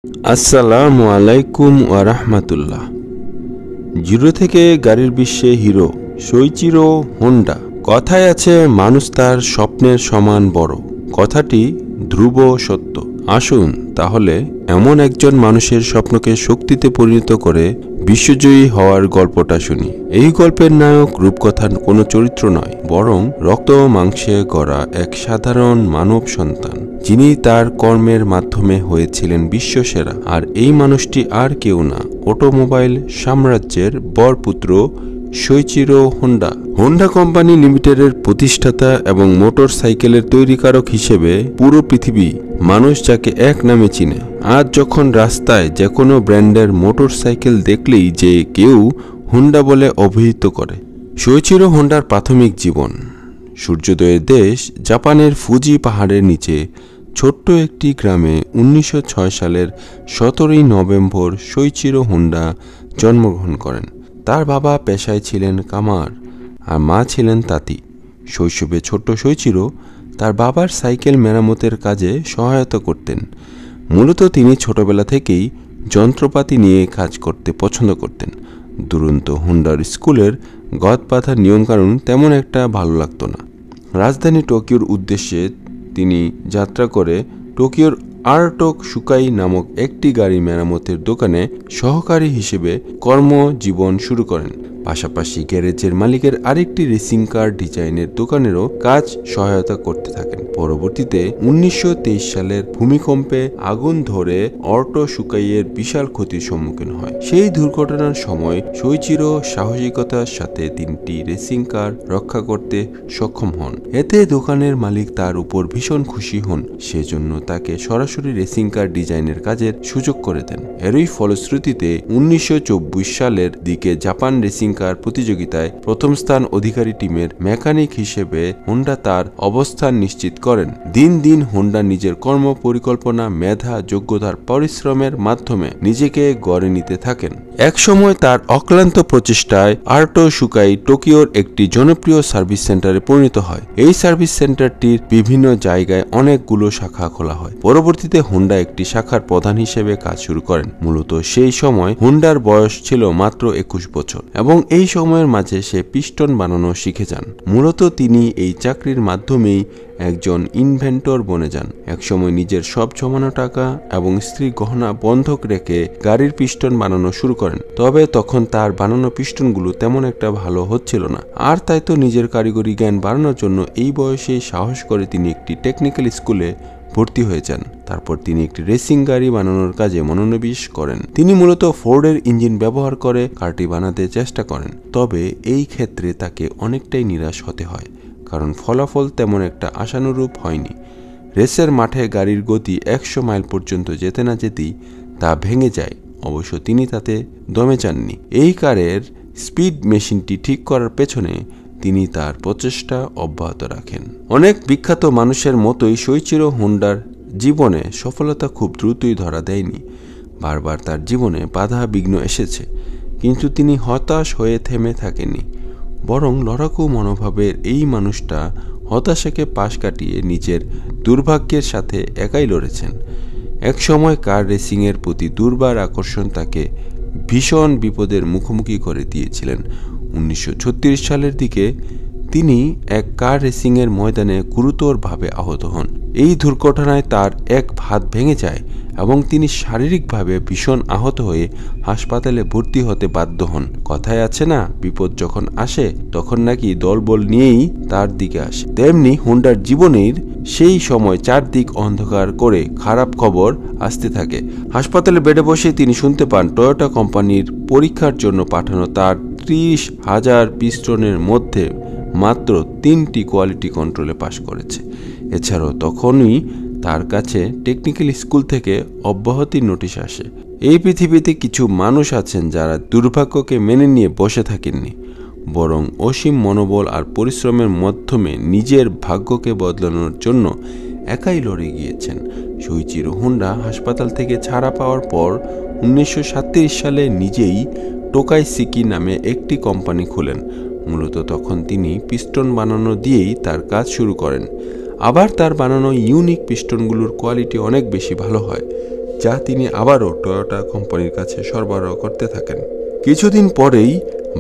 আসসালামু আলাইকুম ওয়া রাহমাতুল্লাহ। জিরো থেকে গাড়ির বিশ্বে হিরো সোইচিরো হোন্ডা। কথায় আছে, মানুষ তার স্বপ্নের সমান বড়। কথাটি ধ্রুব সত্য। আসুন তাহলে এমন একজন মানুষের স্বপ্নকে শক্তিতে পরিণত করে বিশ্বজয়ী হওয়ার গল্পটা শুনি। এই গল্পের নায়ক রূপকথার কোনো চরিত্র নয়, বরং রক্ত মাংসে গড়া এক সাধারণ মানব সন্তান, যিনি তার কর্মের মাধ্যমে হয়েছিলেন বিশ্বসেরা। আর এই মানুষটি আর কেউ না, অটোমোবাইল সাম্রাজ্যের বরপুত্র সোইচিরো হোন্ডা। হোন্ডা কোম্পানি লিমিটেডের প্রতিষ্ঠাতা এবং মোটর সাইকেলের তৈরিকারক হিসেবে পুরো পৃথিবী মানুষ যাকে এক নামে চিনে। আজ যখন রাস্তায় যে কোনো ব্র্যান্ডের মোটর সাইকেল দেখলেই যে কেউ হোন্ডা বলে অভিহিত করে। সোইচিরো হোন্ডার প্রাথমিক জীবন। সূর্যোদয়ের দেশ জাপানের ফুজি পাহাড়ের নিচে ছোট্ট একটি গ্রামে 1906 সালের 17 নভেম্বর সোইচিরো হোন্ডা জন্মগ্রহণ করেন। তার বাবা পেশায় ছিলেন কামার আর মা ছিলেন তাঁতি। শৈশবে ছোট্ট সোইচিরো তার বাবার সাইকেল মেরামতের কাজে সহায়তা করতেন। মূলত তিনি ছোটবেলা থেকেই যন্ত্রপাতি নিয়ে কাজ করতে পছন্দ করতেন। দুরন্ত হোন্ডার স্কুলের গদবাঁধা নিয়মকানুন তেমন একটা ভালো লাগতো না। রাজধানী টোকিওর উদ্দেশ্যে তিনি যাত্রা করে টোকিওর আর্টোক সুকাই নামক একটি গাড়ি মেরামতের দোকানে সহকারী হিসেবে কর্মজীবন শুরু করেন। পাশাপাশি গ্যারেজের মালিকের আরেকটি রেসিং কার ডিজাইনের দোকানেরও কাজ সহায়তা করতে থাকেন। পরবর্তীতে 1923 সালের ভূমিকম্পে আগুন ধরে অর্টো সুকাইয়ের বিশাল ক্ষতির সম্মুখীন হয়। সেই দুর্ঘটনার সময় সোইচিরো সাহসিকতার সাথে 3টি রেসিং কার রক্ষা করতে সক্ষম হন। এতে দোকানের মালিক তার উপর ভীষণ খুশি হন, সেজন্য তাকে সরাসরি রেসিং কার ডিজাইনের কাজের সুযোগ করে দেন। এরই ফলশ্রুতিতে 1924 সালের দিকে জাপান রেসিং কার প্রতিযোগিতায় প্রথম স্থান অধিকারী টিমের মেকানিক হিসেবে হোন্ডা তার অবস্থান নিশ্চিত করেন। দিন দিন হোন্ডা নিজের কর্ম পরিকল্পনা, মেধা, যোগ্যতার পরিশ্রমের মাধ্যমে নিজেকে গড়ে নিতে থাকেন। একসময় তার অক্লান্ত প্রচেষ্টায় আর্টো সুকাই টোকিওর একটি জনপ্রিয় সার্ভিস সেন্টারে পরিণত হয়। এই সার্ভিস সেন্টারটির বিভিন্ন জায়গায় অনেকগুলো শাখা খোলা হয়। পরবর্তীতে হোন্ডা একটি শাখার প্রধান হিসেবে কাজ শুরু করেন। মূলত সেই সময় হোন্ডার বয়স ছিল মাত্র 21 বছর এবং এই সময়ের মাঝে সে পিস্টন বানানো শিখে যান। মূলত তিনি এই চাকরির মাধ্যমেই একজন ইনভেন্টর বনে যান। একসময় নিজের সব জমানো টাকা এবং স্ত্রীর গহনা বন্ধক রেখে গাড়ির পিস্টন বানানো শুরু করেন। তবে তখন তার বানানো পিস্টনগুলো তেমন একটা ভালো হচ্ছিল না। আর তাই তো নিজের কারিগরি জ্ঞান বাড়ানোর জন্য এই বয়সে সাহস করে তিনি একটি টেকনিক্যাল স্কুলে ভর্তি হয়ে যান। তারপর তিনি একটি রেসিং গাড়ি বানানোর কাজে মনোনিবেশ করেন। তিনি মূলত ফোর্ডের ইঞ্জিন ব্যবহার করে কারটি বানাতে চেষ্টা করেন। তবে এই ক্ষেত্রে তাকে অনেকটাই নিরাশ হতে হয়, কারণ ফলাফল তেমন একটা আশানুরূপ হয়নি। রেসের মাঠে গাড়ির গতি 100 মাইল পর্যন্ত যেতে না যেতেই তা ভেঙে যায়। অবশ্য তিনি তাতে দমে যাননি। এই কারের স্পিড মেশিনটি ঠিক করার পেছনে তিনি তার প্রচেষ্টা অব্যাহত রাখেন। অনেক বিখ্যাত মানুষের মতোই সোইচিরো হোন্ডার জীবনে সফলতা খুব দ্রুতই ধরা দেয়নি। বারবার তার জীবনে বাধা বিঘ্ন এসেছে, কিন্তু তিনি হতাশ হয়ে থেমে থাকেননি। বরং লড়াকু মনোভাবের এই মানুষটা হতাশাকে পাশ কাটিয়ে নিজের দুর্ভাগ্যের সাথে একাই লড়েছেন। একসময় কার রেসিংয়ের প্রতি দুর্বার আকর্ষণ তাকে ভীষণ বিপদের মুখোমুখি করে দিয়েছিলেন। 1936 সালের দিকে তিনি এক কার রেসিংয়ের ময়দানে গুরুতরভাবে আহত হন। এই দুর্ঘটনায় তার এক হাত ভেঙে যায় এবং তিনি শারীরিকভাবে ভীষণ আহত হয়ে হাসপাতালে ভর্তি হতে বাধ্য হন। কথায় আছে না, বিপদ যখন আসে তখন নাকি দলবল নিয়েই তার দিকে আসে। তেমনি হোন্ডার জীবনের সেই সময় চারদিক অন্ধকার করে খারাপ খবর আসতে থাকে। হাসপাতালে বেডে বসে তিনি শুনতে পান টয়োটা কোম্পানির পরীক্ষার জন্য পাঠানো তার 30,000 পিস্টনের মধ্যে মাত্র 3টি কোয়ালিটি কন্ট্রোলে পাশ করেছে। এছাড়াও তখনই তার কাছে টেকনিক্যাল স্কুল থেকে অব্যাহতির নোটিশ আসে। এই পৃথিবীতে কিছু মানুষ আছেন যারা দুর্ভাগ্যকে মেনে নিয়ে বসে থাকেননি, বরং অসীম মনোবল আর পরিশ্রমের মাধ্যমে নিজের ভাগ্যকে বদলানোর জন্য একাই লড়ে গিয়েছেন। সোইচিরো হোন্ডা হাসপাতাল থেকে ছাড়া পাওয়ার পর 1937 সালে নিজেই টোকাই সিকি নামে একটি কোম্পানি খোলেন। মূলত তখন তিনি পিস্টন বানানো দিয়েই তার কাজ শুরু করেন। আবার তার বানানো ইউনিক পিস্টনগুলোর কোয়ালিটি অনেক বেশি ভালো হয়। যা তিনি আবারও টয়োটা কোম্পানির কাছে সরবরাহ করতে থাকেন। কিছুদিন পরেই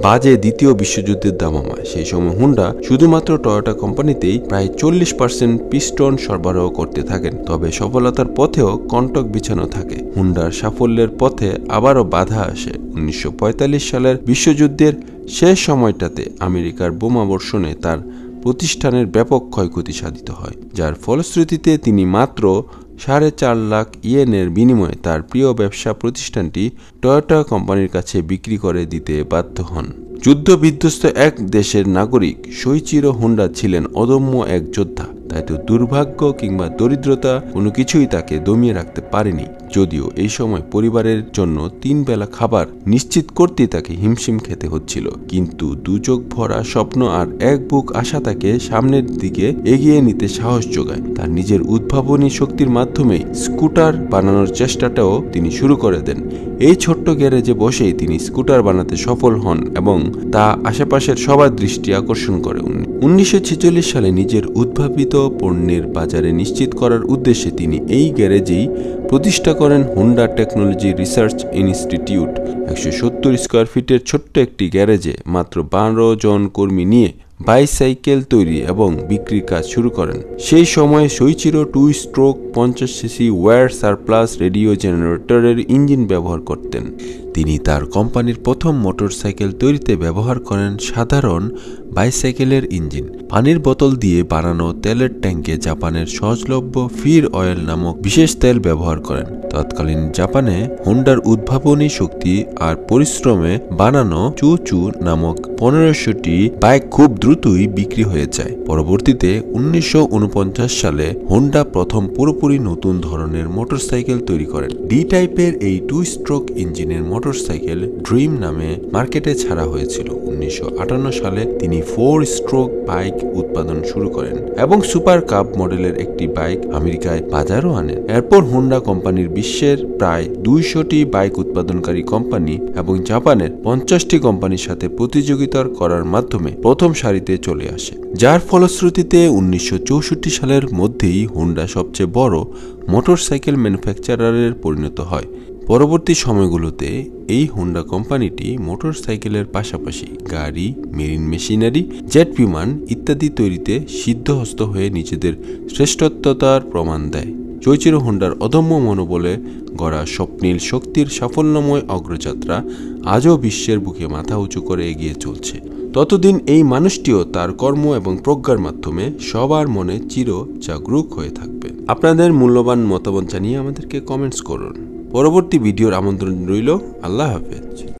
বাজে দ্বিতীয় বিশ্বযুদ্ধের দামামা। সেই সময় হুন্ডা শুধুমাত্র টয়োটা কোম্পানিতেই প্রায় 40% পিস্টন সরবরাহ করতে থাকেন। তবে সফলতার পথেও কণ্টক বিছানো থাকে। হুন্ডার সাফল্যের পথে আবারও বাধা আসে। 1945 সালের বিশ্বযুদ্ধের শেষ সময়টাতে আমেরিকার বোমাবর্ষণে তার প্রতিষ্ঠানের ব্যাপক ক্ষয়ক্ষতি সাধিত হয়, যার ফলশ্রুতিতে তিনি মাত্র 4.5 লাখ ইয়েনের বিনিময়ে তার প্রিয় ব্যবসা প্রতিষ্ঠানটি টয়োটা কোম্পানির কাছে বিক্রি করে দিতে বাধ্য হন। যুদ্ধ বিধ্বস্ত এক দেশের নাগরিক শোইচিরো হোন্ডা ছিলেন অদম্য এক যোদ্ধা। তাই তো দুর্ভাগ্য কিংবা দরিদ্রতা কোনো কিছুই তাকে দমিয়ে রাখতে পারেনি। যদিও এই সময় পরিবারের জন্য 3 বেলা খাবার নিশ্চিত করতে তাকে হিমশিম খেতে হচ্ছিল, কিন্তু দুচোখ ভরা স্বপ্ন আর এক বুক আশা তাকে সামনের দিকে এগিয়ে নিতে সাহস যোগায়। তার নিজের উদ্ভাবনী শক্তির মাধ্যমে স্কুটার বানানোর চেষ্টাটাও তিনি শুরু করে দেন। এই ছোট্ট গ্যারেজে বসেই তিনি স্কুটার বানাতে সফল হন এবং তা আশেপাশের সবার দৃষ্টি আকর্ষণ করে। 1946 সালে নিজের উদ্ভাবিত পণ্যের বাজারে নিশ্চিত করার উদ্দেশ্যে তিনি এই গ্যারেজেই প্রতিষ্ঠা করেন Honda technology research institute. 170 square ফিটের ছোট্ট একটি গ্যারেজে মাত্র 12 জন কর্মী নিয়ে বাইসাইকেল তৈরি এবং বিক্রির কাজ শুরু করেন। সেই সময় Soichiro 2 stroke 50 CC war surplus radio জেনারেটরের ইঞ্জিন ব্যবহার করতেন। তিনি তার কোম্পানির প্রথম মোটরসাইকেল তৈরিতে ব্যবহার করেন সাধারণ বাইসাইকেলের ইঞ্জিন। পানির বোতল দিয়ে বানানো তেলের ট্যাঙ্কে জাপানের সহজলভ্য ফির অয়েল নামক বিশেষ তেল ব্যবহার করেন। তৎকালীন জাপানে হুন্ডার উদ্ভাবনী শক্তি আর পরিশ্রমে বানানো চুচু নামক 1500টি বাইক খুব দ্রুতই বিক্রি হয়ে যায়। পরবর্তীতে 1949 সালে হুন্ডা প্রথম পুরোপুরি নতুন ধরনের মোটরসাইকেল তৈরি করেন। ডি টাইপের এই 2 স্ট্রোক ইঞ্জিনের মোটরসাইকেল ড্রিম নামে মার্কেটে ছাড়া হয়েছিল। 1958 সালে তিনি 4 স্ট্রোক বাইক উৎপাদন শুরু করেন এবং সুপার কাপ মডেলের একটি বাইক আমেরিকায় বাজারও আনেন। এরপর হুন্ডা কোম্পানির বিশ্বের প্রায় 200টি বাইক উৎপাদনকারী কোম্পানি এবং জাপানের 50টি কোম্পানির সাথে প্রতিযোগিতা করার মাধ্যমে প্রথম সারিতে চলে আসে, যার ফলশ্রুতিতে 1964 সালের মধ্যেই হুন্ডা সবচেয়ে বড় মোটরসাইকেল ম্যানুফ্যাকচারারে পরিণত হয়। পরবর্তী সময়গুলোতে এই হুন্ডা কোম্পানিটি মোটরসাইকেলের পাশাপাশি গাড়ি, মেরিন মেশিনারি, জেট বিমান ইত্যাদি তৈরিতে সিদ্ধহস্ত হয়ে নিজেদের শ্রেষ্ঠত্বতার প্রমাণ দেয়। শোইচিরো হোন্ডার অদম্য মনোবলে গড়া স্বপ্নীল শক্তির সাফল্যময় অগ্রযাত্রা আজও বিশ্বের বুকে মাথা উঁচু করে এগিয়ে চলছে। ততদিন এই মানুষটিও তার কর্ম এবং প্রজ্ঞার মাধ্যমে সবার মনে চির জাগরুক হয়ে থাকবে। আপনাদের মূল্যবান মতামত জানিয়ে আমাদেরকে কমেন্টস করুন। পরবর্তী ভিডিওর আমন্ত্রণ রইল। আল্লাহ হাফেজ।